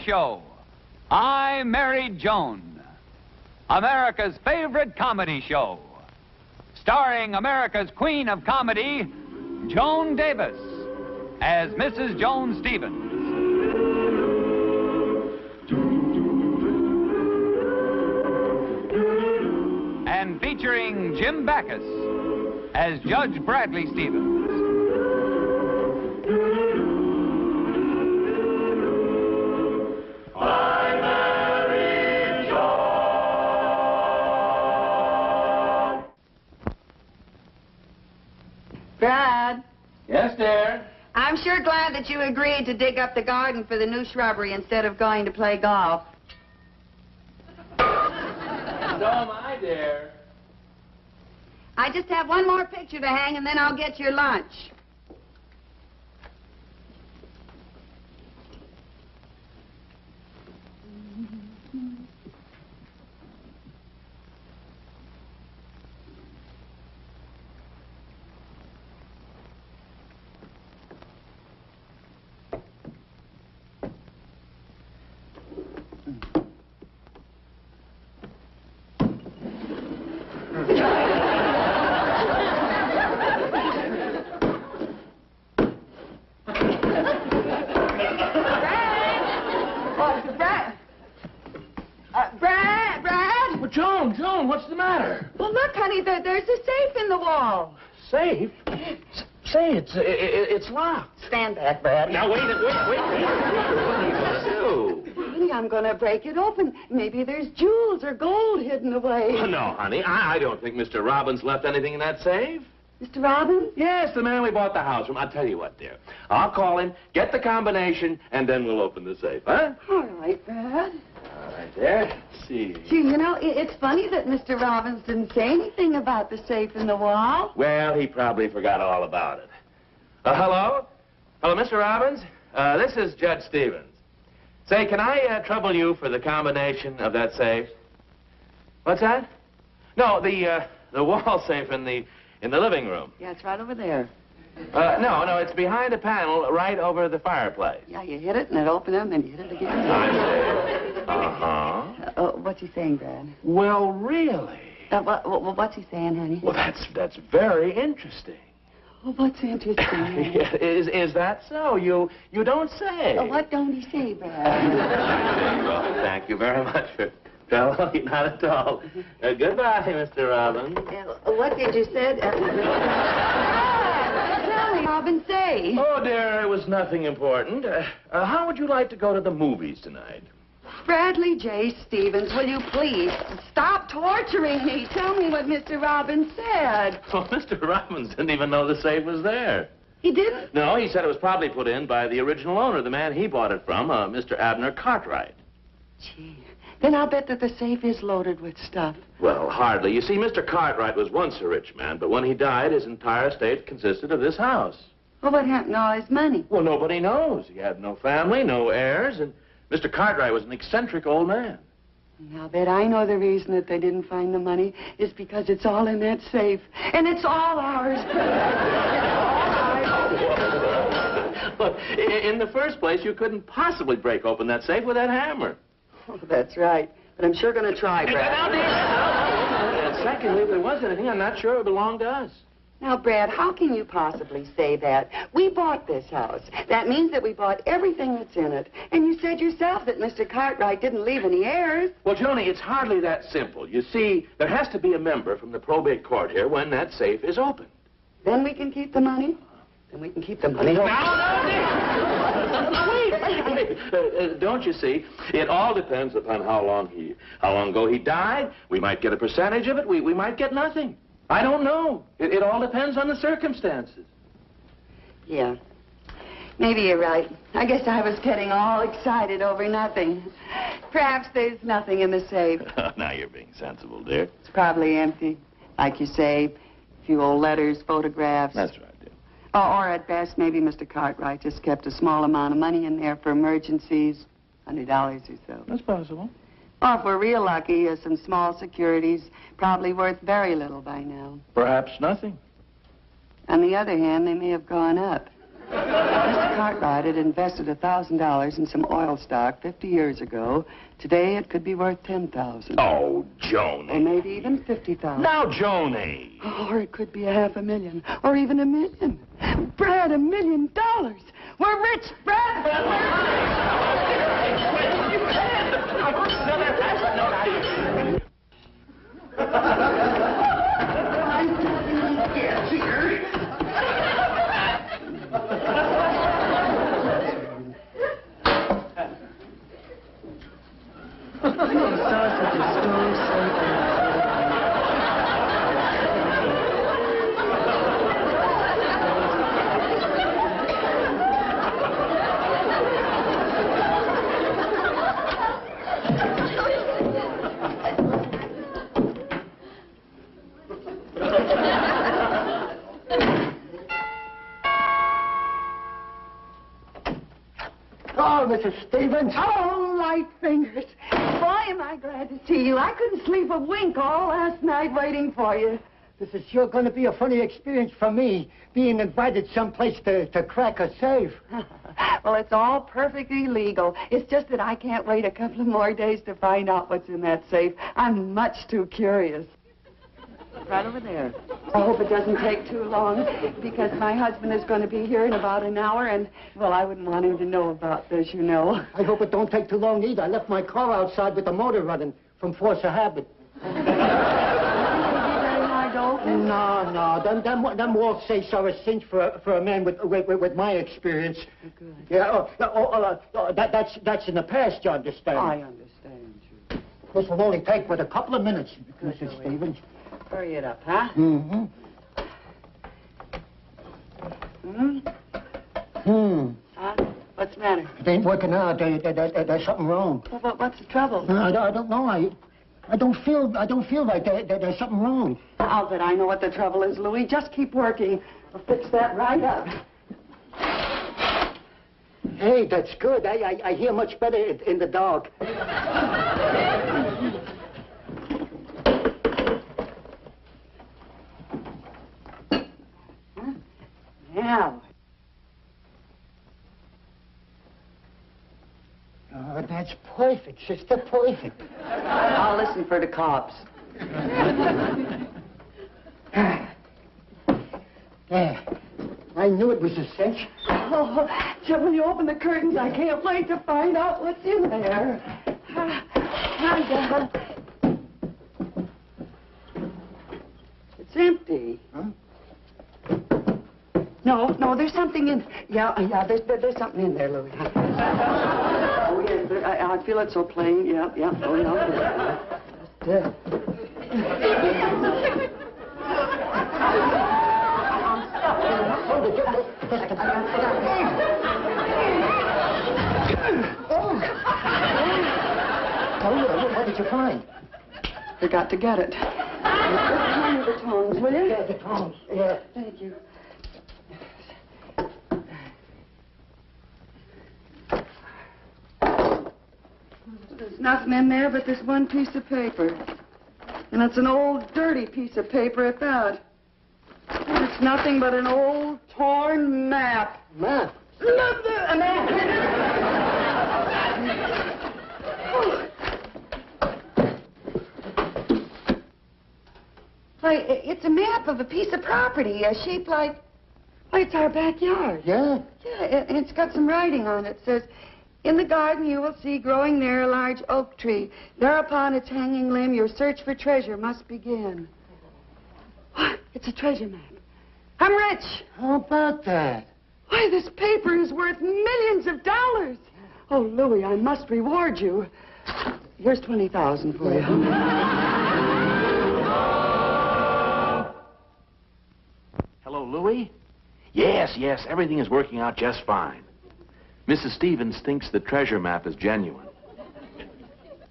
show, I Married Joan, America's favorite comedy show, starring America's queen of comedy, Joan Davis, as Mrs. Joan Stevens. And featuring Jim Backus as Judge Bradley Stevens. I Married Joan. Brad. Yes, dear? I'm sure glad that you agreed to dig up the garden for the new shrubbery instead of going to play golf. So am I, dear. I just have one more picture to hang, and then I'll get your lunch. Joan, what's the matter? Well, look, honey, there's a safe in the wall. Safe? Say, it's locked. Stand back, Brad. Now, wait. What are you going to do? Honey, I'm going to break it open. Maybe there's jewels or gold hidden away. Oh, no, honey, I don't think Mr. Robbins left anything in that safe. Mr. Robbins? Yes, the man we bought the house from. I'll tell you what, dear. I'll call him, get the combination, and then we'll open the safe, huh? All right, Brad. All right, there. Let's see. Gee, you know, it's funny that Mr. Robbins didn't say anything about the safe in the wall. Well, he probably forgot all about it. Hello? Hello, Mr. Robbins? This is Judge Stevens. Say, can I trouble you for the combination of that safe? What's that? No, the wall safe in the living room. Yeah, it's right over there. No, it's behind a panel right over the fireplace. Yeah, you hit it and it opened up and you hit it again. I see. What's he saying, Brad? Well, really? What's he saying, honey? Well, that's very interesting. Well, what's interesting? Is that so? You don't say. What don't he say, Brad? Well, thank you very much for... No, not at all. Goodbye, Mr. Robbins. What did you say? Tell me, Robbins, say. Oh, dear, it was nothing important. How would you like to go to the movies tonight? Bradley J. Stevens, will you please stop torturing me? Tell me what Mr. Robbins said. Well, Mr. Robbins didn't even know the safe was there. He didn't? No, he said it was probably put in by the original owner, the man he bought it from, Mr. Abner Cartwright. Gee, then I'll bet that the safe is loaded with stuff. Well, hardly. You see, Mr. Cartwright was once a rich man, but when he died, his entire estate consisted of this house. Well, what happened to all his money? Well, nobody knows. He had no family, no heirs, and Mr. Cartwright was an eccentric old man. I'll bet I know the reason that they didn't find the money is because it's all in that safe. And it's all ours. Look, in the first place, you couldn't possibly break open that safe with that hammer. Oh, that's right. But I'm sure going to try, Brad. And secondly, if there was anything, I'm not sure it belonged to us. Now, Brad, how can you possibly say that? We bought this house. That means that we bought everything that's in it. And you said yourself that Mr. Cartwright didn't leave any heirs. Well, Joni, it's hardly that simple. You see, there has to be a member from the probate court here when that safe is opened. Then we can keep the money? Then we can keep the money. No, wait. Don't you see? It all depends upon how long ago he died. We might get a percentage of it. We might get nothing. I don't know. It all depends on the circumstances. Yeah. Maybe you're right. I guess I was getting all excited over nothing. Perhaps there's nothing in the safe. Now you're being sensible, dear. It's probably empty. Like you say, a few old letters, photographs. That's right, dear. Or at best, maybe Mr. Cartwright just kept a small amount of money in there for emergencies. $100 or so. That's possible. Or if we're real lucky, some small securities, probably worth very little by now. Perhaps nothing. On the other hand, they may have gone up. Mr. Cartwright had invested $1,000 in some oil stock 50 years ago. Today, it could be worth $10,000. Oh, Joan. Or maybe even $50,000. Now, Joni. Or it could be $500,000, or even $1 million. Brad, $1 million. We're rich, Brad. Oh, Mrs. Stevens. Oh, light fingers. Boy, am I glad to see you. I couldn't sleep a wink all last night waiting for you. This is sure going to be a funny experience for me, being invited someplace to crack a safe. Well, it's all perfectly legal. It's just that I can't wait a couple of more days to find out what's in that safe. I'm much too curious. Right over there. I hope it doesn't take too long, because my husband is going to be here in about an hour, and, well, I wouldn't want him to know about this, you know. I hope it don't take too long either. I left my car outside with the motor running from force of habit. No. Them walls say so a cinch for a man with my experience. Good. Yeah. That's in the past, you understand. I understand you. This will only take but a couple of minutes, Good, Mrs. Louis. Stevens. Hurry it up, huh? Mm-hmm. What's the matter? It ain't working out. There's something wrong. Well, what's the trouble? I don't know. I don't feel like there's something wrong. I'll bet I know what the trouble is, Louis. Just keep working. I'll fix that right up. Hey, that's good. I hear much better in the dark. Now. Oh, that's perfect, sister, perfect. I'll listen for the cops. There. I knew it was a cinch. Oh, Jim, when you open the curtains, I can't wait to find out what's in there. It's empty. Huh? No, there's something in... Yeah, there's something in there, Louis. Oh, yes, I feel it so plain. Yeah. Oh, yeah. What did you find? Forgot to get it. Hand me the tongs, will you? Yeah, the tongs. Yeah. Thank you. There's nothing in there but this one piece of paper. And it's an old, dirty piece of paper at that. It's nothing but an old, torn map. Map? A map! Why, it's a map of a piece of property, shaped like... Why, it's our backyard. Yeah? Yeah, and it's got some writing on it. It says, "In the garden you will see growing there a large oak tree. There upon its hanging limb your search for treasure must begin." What? It's a treasure map. I'm rich. How about that? Why, this paper is worth millions of dollars. Oh, Louis, I must reward you. Here's $20,000 for you. Hello, Louis? Yes, everything is working out just fine. Mrs. Stevens thinks the treasure map is genuine.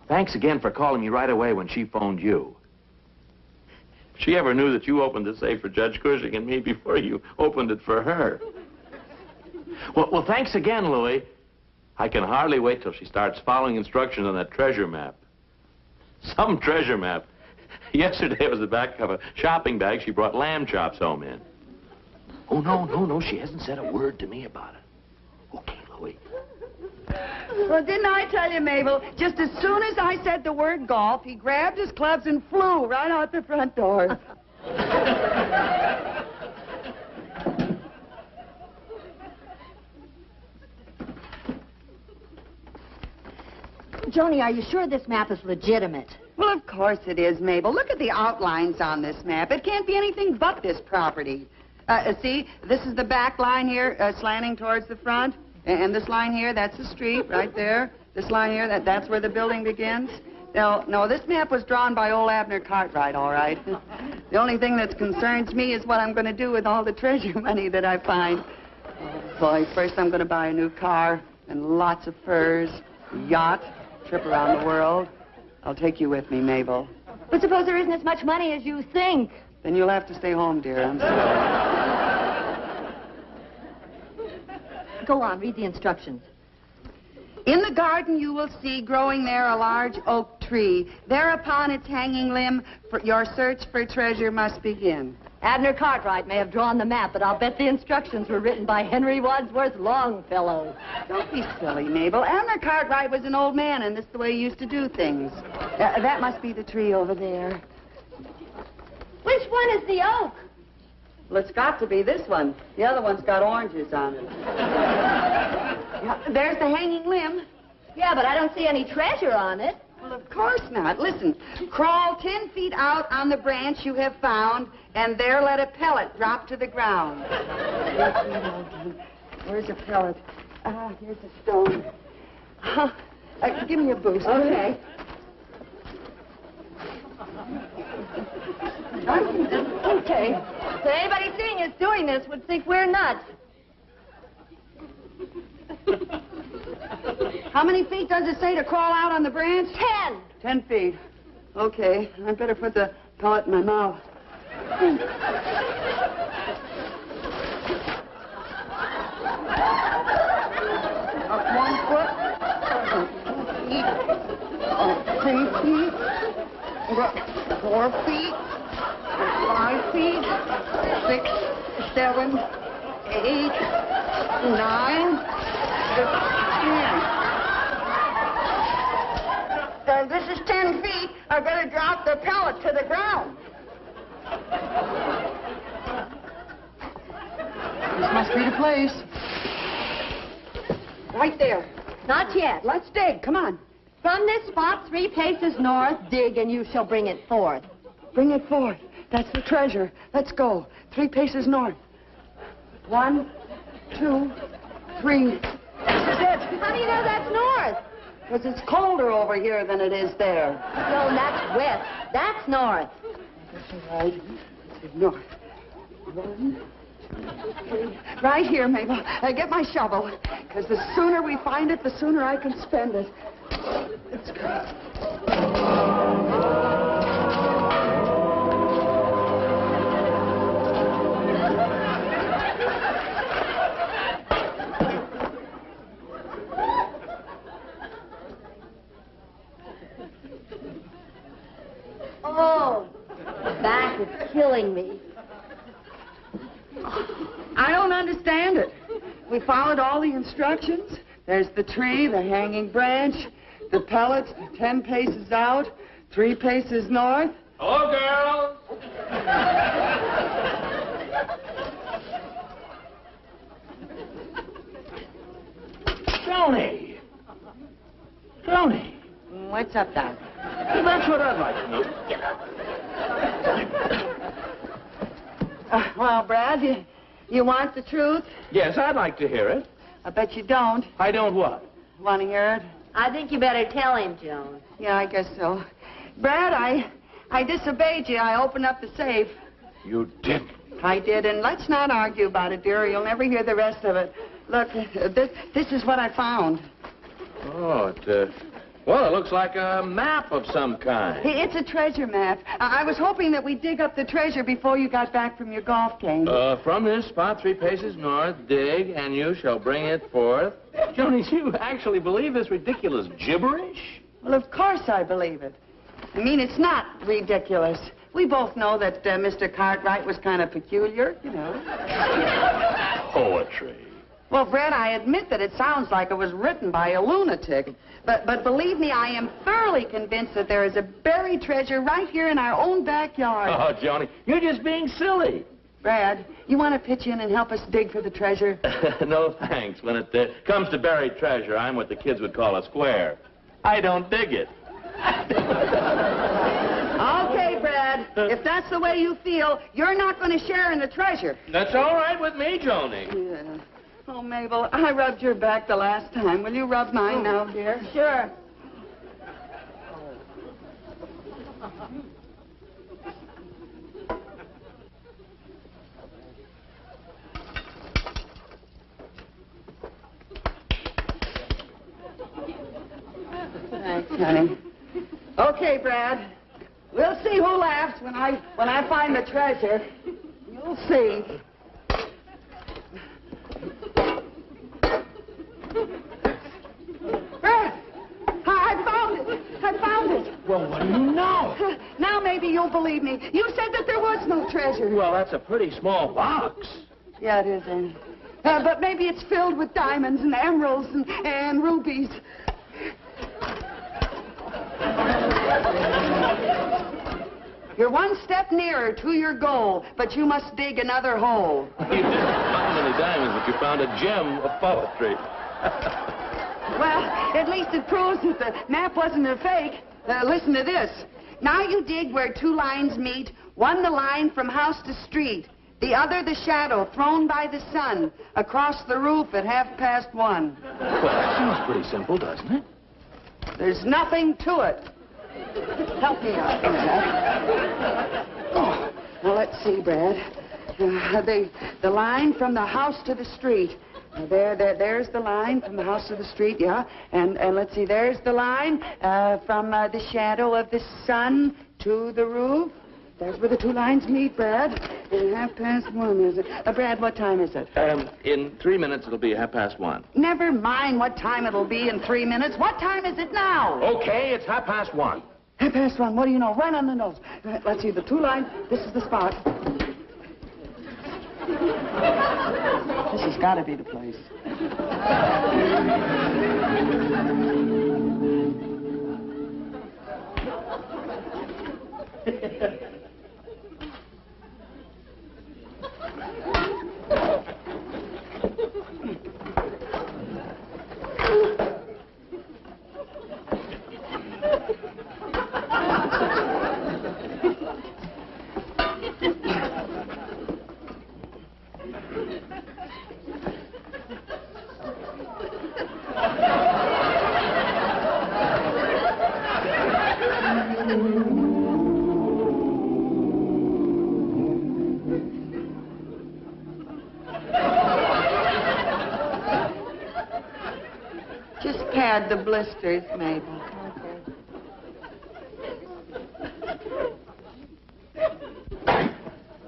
Thanks again for calling me right away when she phoned you. If she ever knew that you opened the safe for Judge Cushing and me before you opened it for her. Well, thanks again, Louis. I can hardly wait till she starts following instructions on that treasure map. Some treasure map. Yesterday it was the back of a shopping bag she brought lamb chops home in. Oh, no. She hasn't said a word to me about it. Okay, Louie. Well, didn't I tell you, Mabel? Just as soon as I said the word golf, he grabbed his clubs and flew right out the front door. Joni, are you sure this map is legitimate? Well, of course it is, Mabel. Look at the outlines on this map. It can't be anything but this property. See, this is the back line here, slanting towards the front. And this line here, that's the street right there. This line here, that's where the building begins. No, this map was drawn by old Abner Cartwright, all right. The only thing that concerns me is what I'm going to do with all the treasure money that I find. Oh, boy, first I'm going to buy a new car and lots of furs, a yacht, trip around the world. I'll take you with me, Mabel. But suppose there isn't as much money as you think. Then you'll have to stay home, dear. I'm sorry. Go on, read the instructions. In the garden you will see growing there a large oak tree. Thereupon its hanging limb, your search for treasure must begin. Abner Cartwright may have drawn the map, but I'll bet the instructions were written by Henry Wadsworth Longfellow. Don't be silly, Mabel. Abner Cartwright was an old man, and this is the way he used to do things. That must be the tree over there. Which one is the oak? Well, it's got to be this one. The other one's got oranges on it. Yeah, there's the hanging limb. Yeah, but I don't see any treasure on it. Well, of course not. Listen, crawl 10 feet out on the branch you have found, and there let a pellet drop to the ground. Where's a pellet? Here's a stone. Give me a boost. Okay. Okay. So anybody seeing us doing this would think we're nuts. How many feet does it say to crawl out on the branch? 10. 10 feet. Okay. I better put the pellet in my mouth. Up 1 foot. 2 feet. 4 feet. 5 feet. 6, 7, 8, 9, 10. This is 10 feet. I better drop the pellet to the ground. This must be the place. Right there. Not yet. Let's dig. Come on. From this spot, 3 paces north, dig, and you shall bring it forth. Bring it forth. That's the treasure. Let's go. 3 paces north. 1, 2, 3. This is it. How do you know that's north? Because it's colder over here than it is there. No, that's west. That's north. That's all right. North. 1, 2, 3. Right here, Mabel. Get my shovel. Because the sooner we find it, the sooner I can spend it. Let's go. Oh, the back is killing me. I don't understand it. We followed all the instructions. There's the tree, the hanging branch, the pellets, 10 paces out, 3 paces north. Hello, girls. Joni. What's up, Doc? That's what I'd like to know. Get up. Well, Brad, you want the truth? Yes, I'd like to hear it. I bet you don't. I don't what? Want to hear it? I think you better tell him, Joan. Yeah, I guess so. Brad, I disobeyed you. I opened up the safe. You didn't. I did, and let's not argue about it, dear. You'll never hear the rest of it. Look, this is what I found. Oh, well, it looks like a map of some kind. It's a treasure map. I was hoping that we'd dig up the treasure before you got back from your golf game. From this spot, 3 paces north, dig, and you shall bring it forth. Joni, you actually believe this ridiculous gibberish? Well, of course I believe it. I mean, it's not ridiculous. We both know that Mr. Cartwright was kind of peculiar, you know. Poetry. Well, Brad, I admit that it sounds like it was written by a lunatic. But believe me, I am thoroughly convinced that there is a buried treasure right here in our own backyard. Oh, Joni, you're just being silly. Brad, you want to pitch in and help us dig for the treasure? No, thanks. When it comes to buried treasure, I'm what the kids would call a square. I don't dig it. Okay, Brad. If that's the way you feel, you're not going to share in the treasure. That's all right with me, Joni. Yeah. Oh, Mabel, I rubbed your back the last time. Will you rub mine now, dear? Sure. Thanks, honey. Okay, Brad. We'll see who laughs when I find the treasure. You'll see. Brad! I found it! Well, what do you know? Now maybe you'll believe me. You said that there was no treasure. Well, that's a pretty small box. Yeah, it is, Annie. But maybe it's filled with diamonds and emeralds and rubies. You're one step nearer to your goal, but you must dig another hole. You didn't find any diamonds, but you found a gem of poetry. Well, at least it proves that the map wasn't a fake. Listen to this. Now you dig where two lines meet, one the line from house to street, the other the shadow thrown by the sun across the roof at 1:30. Well, that seems pretty simple, doesn't it? There's nothing to it. Help me out, Brad. Oh, well, let's see, Brad. The line from the house to the street. There's the line from the house to the street, yeah. And let's see, there's the line from the shadow of the sun to the roof. There's where the two lines meet, Brad. And 1:30, is it? Brad, what time is it? In 3 minutes, it'll be 1:30. Never mind what time it'll be in 3 minutes. What time is it now? Okay, it's 1:30. 1:30, what do you know? Right on the nose. Let's see, the two lines. This is the spot. This has got to be the place. Just pad the blisters, Mabel.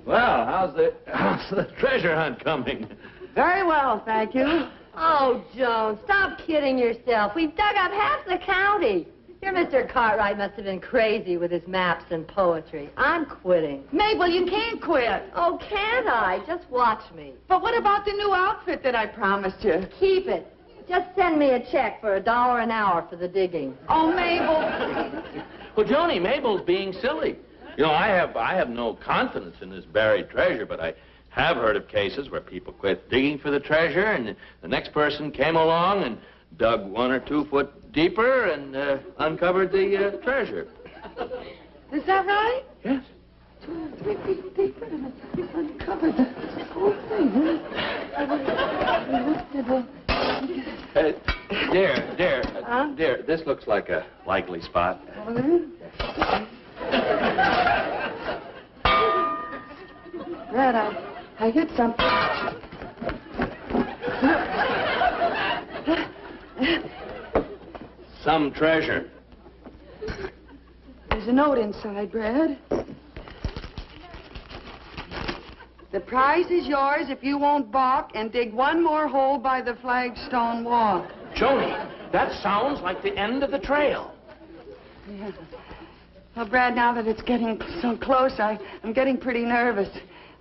Well, how's the treasure hunt coming? Very well, thank you. Oh, Joan, stop kidding yourself. We've dug up half the county. Your Mr. Cartwright must have been crazy with his maps and poetry. I'm quitting. Mabel, you can't quit. Oh, can't I? Just watch me. But what about the new outfit that I promised you? Keep it. Just send me a check for $1 an hour for the digging. Oh, Mabel. Well, Joni, Mabel's being silly. You know, I have no confidence in this buried treasure, but I have heard of cases where people quit digging for the treasure, and the next person came along and dug 1 or 2 foot deeper and uncovered the treasure. Is that right? Yes. 2 or 3 feet deeper and uncovered the whole thing. Dear, this looks like a likely spot. Brad, I hit something. Some treasure. There's a note inside, Brad. The prize is yours if you won't balk and dig 1 more hole by the flagstone walk. Joni, that sounds like the end of the trail. Yeah. Well, Brad, now that it's getting so close, I'm getting pretty nervous.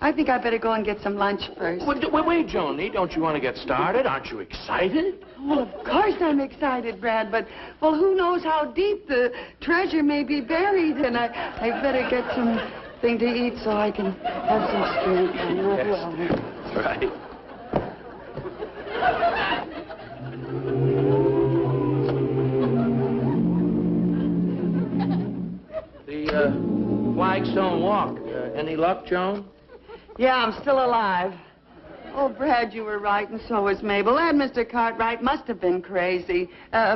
I think I better go and get some lunch first. Wait, Joni. Don't you want to get started? Aren't you excited? Well, of course I'm excited, Brad, but, well, who knows how deep the treasure may be buried, and I better get something to eat so I can have some strength. I'm not well. That's right. The Flagstone Walk. Any luck, Joan? Yeah, I'm still alive. Oh, Brad, you were right, and so was Mabel. That Mr. Cartwright must have been crazy.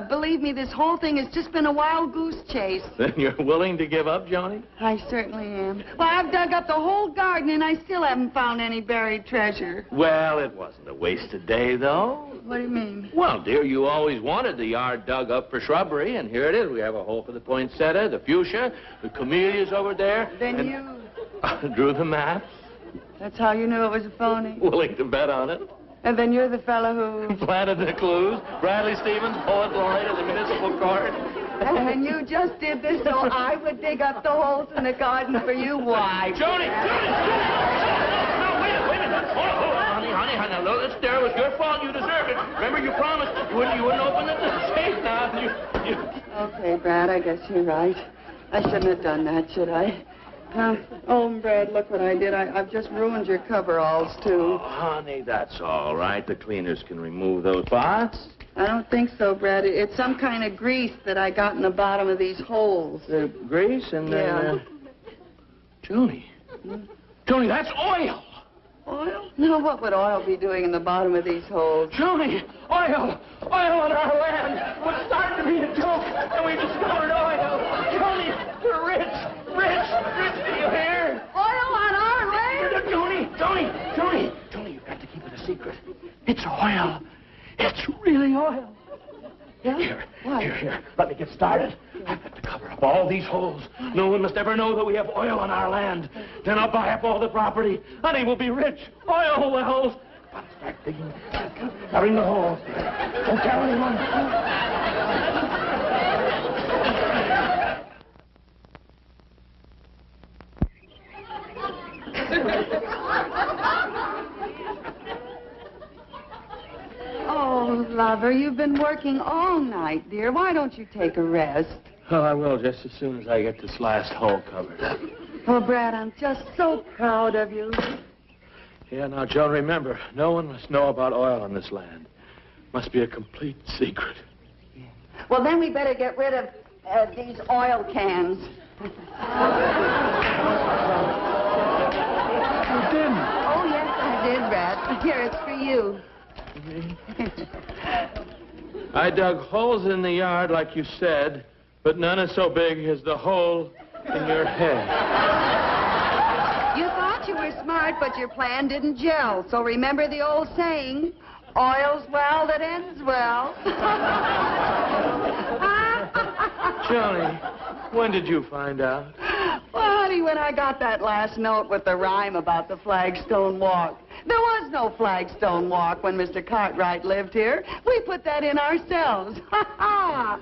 Believe me, this whole thing has just been a wild goose chase. Then you're willing to give up, Joni? I certainly am. Well, I've dug up the whole garden, and I still haven't found any buried treasure. Well, it wasn't a wasted day, though. What do you mean? Well, dear, you always wanted the yard dug up for shrubbery, and here it is. We have a hole for the poinsettia, the fuchsia, the camellias over there. Then and... you... drew the maps. That's how you knew it was a phony? Willing to bet on it. And then you're the fellow who... Planted the clues. Bradley Stevens, poet laureate of the municipal court. And you just did this so I would dig up the holes in the garden for you? Why? Joni! No, wait a minute. Hold on, honey. Now, this there was your fault. You deserved it. Remember, you promised you wouldn't open the safe now. Okay, Brad, I guess you're right. I shouldn't have done that, should I? Oh, Brad, look what I did. I've just ruined your coveralls, too. Oh, honey, that's all right. The cleaners can remove those spots. I don't think so, Brad. It's some kind of grease that I got in the bottom of these holes. The grease and then... Yeah. Joni. Joni, that's oil. Oil? No, what would oil be doing in the bottom of these holes? Joni, oil on our land. What's starting to be a joke, and we discovered oil. Joni, we're rich, do you hear? Oil on our land? Joni, you've got to keep it a secret. It's oil. It's really oil. Yeah? Here. Let me get started. I've got to cover up all these holes. No one must ever know that we have oil on our land. Then I'll buy up all the property. Honey, we'll be rich. Oil wells. Gotta start digging. Covering the holes. Don't tell anyone. Oh, lover, you've been working all night, dear. Why don't you take a rest? Oh, I will just as soon as I get this last hole covered up. Oh, Brad, I'm just so proud of you. Yeah, now, Joan, remember, no one must know about oil on this land. Must be a complete secret. Well, then we better get rid of these oil cans. You didn't. Oh, yes, I did, Brad. Here, it's for you. I dug holes in the yard, like you said, but none is so big as the hole in your head. You thought you were smart, but your plan didn't gel. So remember the old saying, oil's well that ends well. Joni, when did you find out? Well, honey, when I got that last note with the rhyme about the Flagstone Walk. There was no Flagstone Walk when Mr. Cartwright lived here. We put that in ourselves. Ha ha!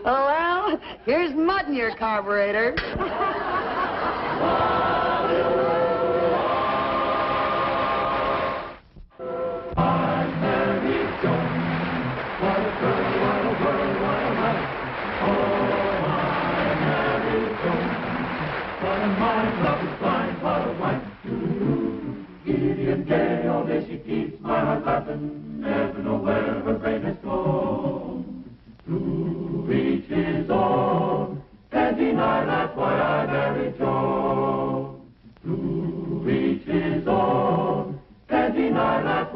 Well, here's mud in your carburetor. She keeps my heart laughing, never know where her brain has gone. To each his own, can't deny that's why I married Joan. To each his own, can't deny that's